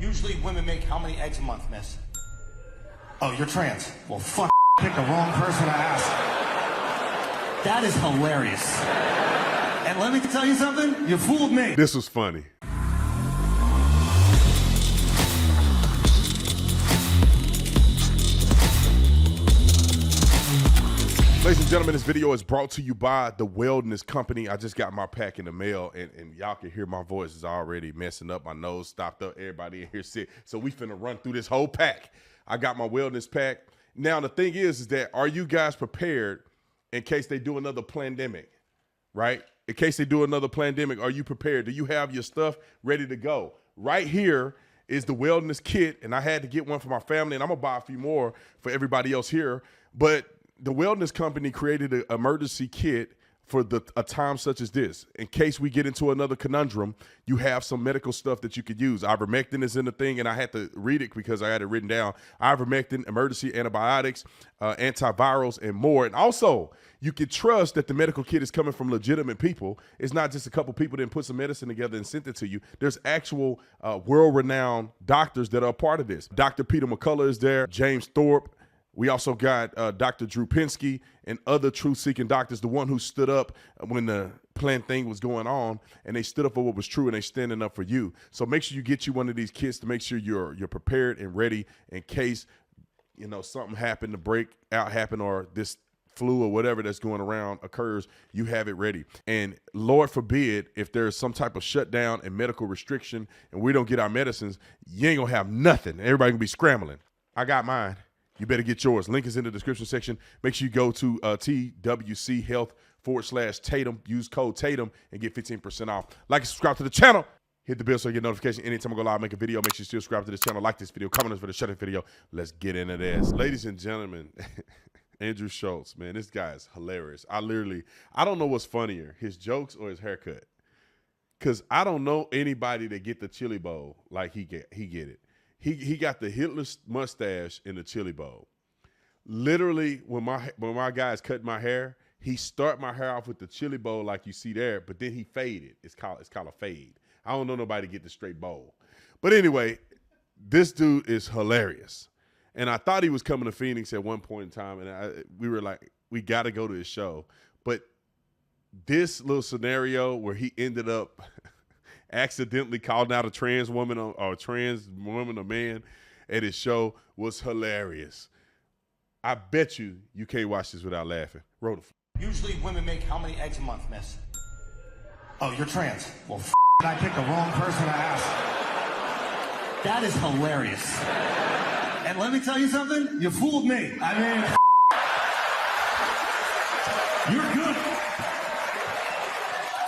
Usually women make how many eggs a month, miss? Oh, you're trans. Well, fuck, pick the wrong person to ask. That is hilarious. And let me tell you something, you fooled me. This was funny. Ladies and gentlemen, this video is brought to you by the Wellness Company. I just got my pack in the mail, and y'all can hear my voice is already messing up. My nose stopped up. Everybody in here sick. So we finna run through this whole pack. I got my wellness pack. Now, the thing is that are you guys prepared in case they do another pandemic, right? In case they do another pandemic, are you prepared? Do you have your stuff ready to go? Right here is the wellness kit, and I had to get one for my family, and I'm going to buy a few more for everybody else here. But the Wellness Company created an emergency kit for a time such as this. In case we get into another conundrum, you have some medical stuff that you could use. Ivermectin is in the thing, and I had to read it because I had it written down. Ivermectin, emergency antibiotics, antivirals, and more. And also, you can trust that the medical kit is coming from legitimate people. It's not just a couple people that put some medicine together and sent it to you. There's actual world-renowned doctors that are a part of this. Dr. Peter McCullough is there, James Thorpe. We also got Dr. Drew Pinsky and other truth-seeking doctors, the one who stood up when the planned thing was going on, and they stood up for what was true, and they standing up for you. So make sure you get you one of these kits to make sure you're prepared and ready in case, you know, something happened, the breakout happened, or this flu or whatever that's going around occurs, you have it ready. And Lord forbid, if there's some type of shutdown and medical restriction and we don't get our medicines, you ain't gonna have nothing. Everybody gonna be scrambling. I got mine. You better get yours. Link is in the description section. Make sure you go to TWChealth/Tatum. Use code Tatum and get 15% off. Like and subscribe to the channel. Hit the bell so you get notification anytime I go live, make a video. Make sure you still subscribe to this channel. Like this video. Comment for the shut-up video. Let's get into this. Ladies and gentlemen, Andrew Schulz, man, this guy is hilarious. I don't know what's funnier, his jokes or his haircut. Because I don't know anybody that get the chili bowl like he get it. He got the Hitler mustache in the chili bowl. Literally, when my guy's cutting my hair, he start my hair off with the chili bowl like you see there, but then he fade it. It's called a fade. I don't know nobody get the straight bowl. But anyway, this dude is hilarious. And I thought he was coming to Phoenix at one point in time, and we were like, we got to go to his show. But this little scenario where he ended up accidentally calling out a trans woman or a trans woman or man at his show was hilarious. I bet you can't watch this without laughing. Roll the Usually women make how many eggs a month, miss? Oh, you're trans. Well, I picked the wrong person to ask. That is hilarious. And let me tell you something, you fooled me. I mean, you're good.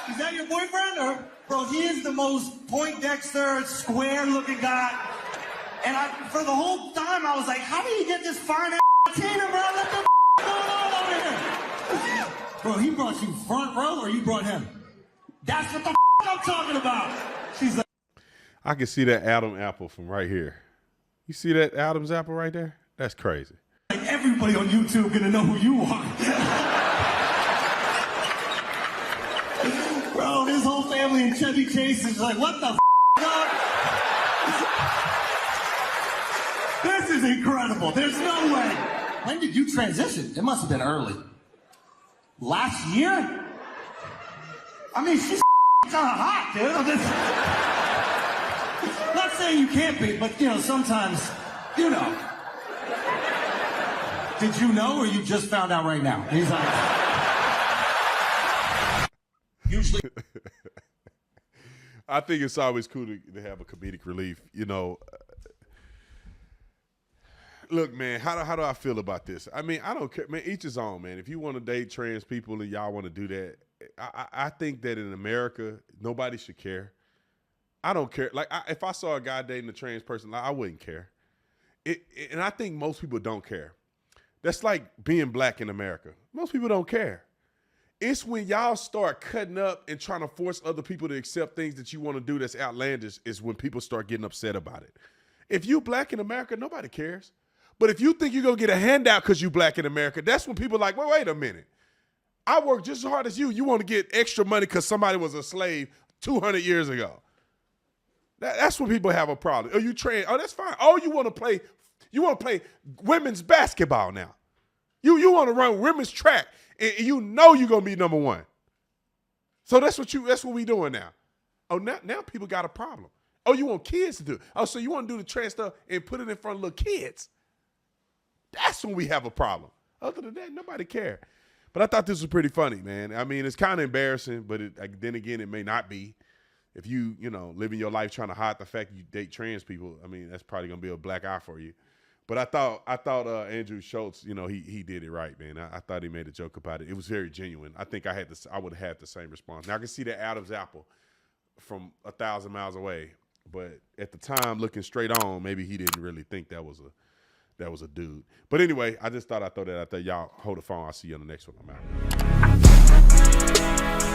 Is that your boyfriend? Or, bro, he is the most Poindexter, square-looking guy. And for the whole time, I was like, how did he get this fine-ass Tina, bro? What the going on over here? Bro, he brought you front row, or you brought him? That's what the I'm talking about. She's like, I can see that Adam apple from right here. You see that Adam's apple right there? That's crazy. Like everybody on YouTube gonna know who you are. Bro, his whole family in Chevy Chase is like, what the dog? This is incredible. There's no way. When did you transition? It must have been early. Last year? I mean, she's kind of hot, dude. I'm not saying you can't be, but, you know, sometimes, you know. Did you know, or you just found out right now? He's like, usually. I think it's always cool to have a comedic relief, you know. Look, man, how do I feel about this? I mean, I don't care, man. Each his own, man. If you want to date trans people and y'all want to do that, I think that in America, nobody should care. I don't care. Like, if I saw a guy dating a trans person, I wouldn't care. And I think most people don't care. That's like being black in America. Most people don't care. It's when y'all start cutting up and trying to force other people to accept things that you want to do that's outlandish is when people start getting upset about it. If you black in America, nobody cares. But if you think you're going to get a handout because you black in America, that's when people are like, wait a minute. I work just as hard as you. You want to get extra money because somebody was a slave 200 years ago. That's when people have a problem. Oh, you trans? Oh, that's fine. Oh, you want to play women's basketball now. You want to run women's track, and you know you're gonna be number one. So that's what we doing now. Oh, now people got a problem. Oh, you want kids to do it. Oh, so you want to do the trans stuff and put it in front of little kids. That's when we have a problem. Other than that, nobody care. But I thought this was pretty funny, man. I mean, it's kind of embarrassing, but then again, it may not be. If you living your life trying to hide the fact you date trans people, I mean, that's probably gonna be a black eye for you. But I thought Andrew Schulz, he did it right, man. I thought he made a joke about it. It was very genuine. I think I would have had the same response. Now I can see the Adam's apple from 1,000 miles away, but at the time, looking straight on, maybe he didn't really think that was a dude. But anyway, I just thought I'd throw that out there. Y'all hold the phone. I'll see you on the next one. I'm out.